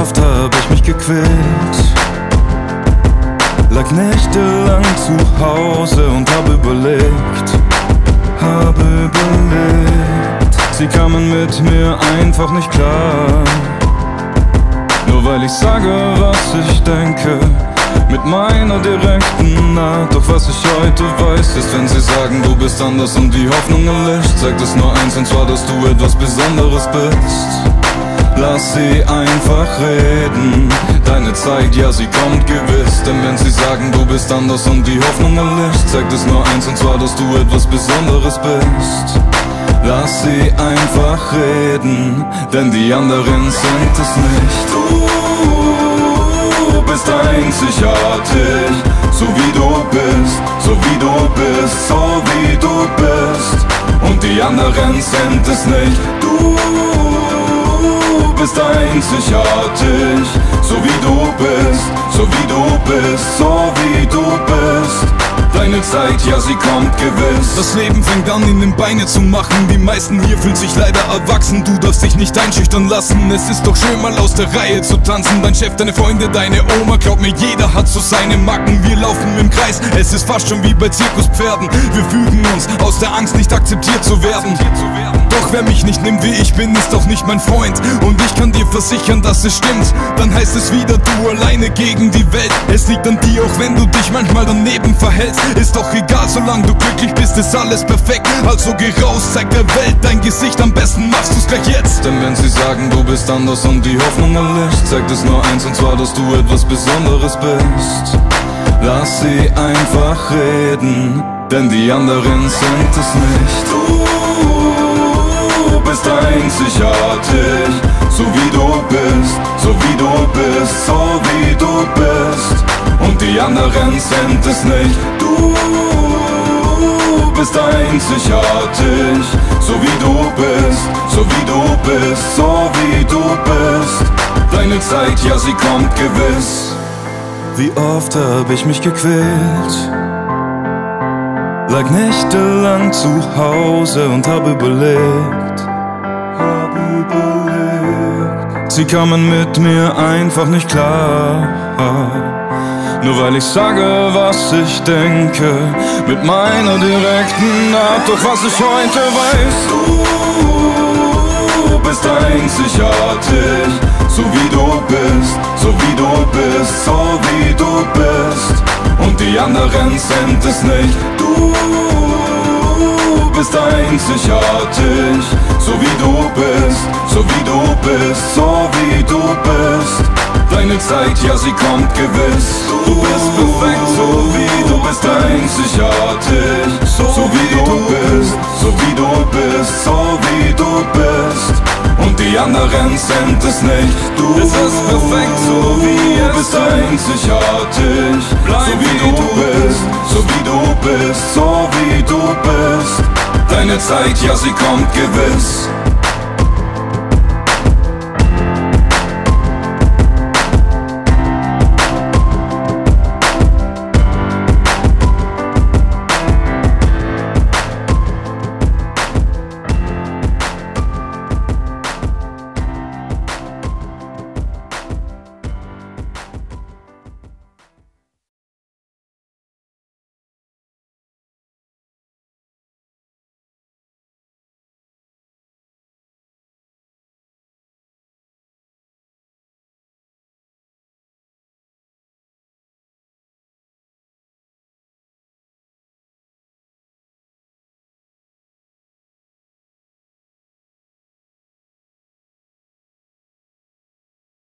oft hab ich mich gequält, lag nächtelang zu Hause und hab überlegt. Sie kamen mit mir einfach nicht klar, nur weil ich sage, was ich denke, mit meiner direkten Art. Doch was ich heute weiß, ist, wenn sie sagen, du bist anders und die Hoffnung erlischt, zeigt es nur eins, und zwar, dass du etwas Besonderes bist. Lass sie einfach reden, deine Zeit, ja, sie kommt gewiss. Denn wenn sie sagen, du bist anders und die Hoffnung erlischt, zeigt es nur eins, und zwar, dass du etwas Besonderes bist. Lass sie einfach reden, denn die anderen sind es nicht. Du bist einzigartig, so wie du bist, so wie du bist, so wie du bist. Und die anderen sind es nicht. Du bist einzigartig, so wie du bist, so wie du bist, so wie du bist. Deine Zeit, ja, sie kommt gewiss. Das Leben fängt an, in den Beine zu machen. Die meisten hier fühlen sich leider erwachsen. Du darfst dich nicht einschüchtern lassen. Es ist doch schön, mal aus der Reihe zu tanzen. Dein Chef, deine Freunde, deine Oma. Glaub mir, jeder hat so seine Macken. Wir laufen im Kreis, es ist fast schon wie bei Zirkuspferden. Wir fügen uns aus der Angst, nicht akzeptiert zu werden. Doch wer mich nicht nimmt, wie ich bin, ist auch nicht mein Freund. Und ich kann dir versichern, dass es stimmt. Dann heißt es wieder, du alleine gegen die Welt. Es liegt an dir, auch wenn du dich manchmal daneben verhältst. Ist doch egal, solange du glücklich bist, ist alles perfekt. Also geh raus, zeig der Welt dein Gesicht, am besten machst du's gleich jetzt. Denn wenn sie sagen, du bist anders und die Hoffnung erlischt, zeigt es nur eins, und zwar, dass du etwas Besonderes bist. Lass sie einfach reden, denn die anderen sind es nicht. Du bist einzigartig, so wie du bist, so wie du bist, so wie du bist. Und die anderen sind es nicht. Du bist einzigartig, so wie du bist, so wie du bist, so wie du bist. Deine Zeit, ja, sie kommt gewiss. Wie oft hab ich mich gequält, lag nächtelang zu Hause und hab überlegt. Sie kamen mit mir einfach nicht klar, nur weil ich sage, was ich denke, mit meiner direkten Art. Doch was ich heute weiß, du bist einzigartig, so wie du bist, so wie du bist, so wie du bist. Und die anderen sind es nicht. Du bist einzigartig, so wie du bist, so wie du bist, so wie du bist. Deine Zeit, ja, sie kommt gewiss. Du bist perfekt, so wie du bist einzigartig, so wie du bist, so wie du bist, so wie du bist. Und die anderen sind es nicht. Du bist perfekt, so wie du bist einzigartig, so wie du bist, so wie du bist, so wie du bist. Deine Zeit, ja, sie kommt gewiss.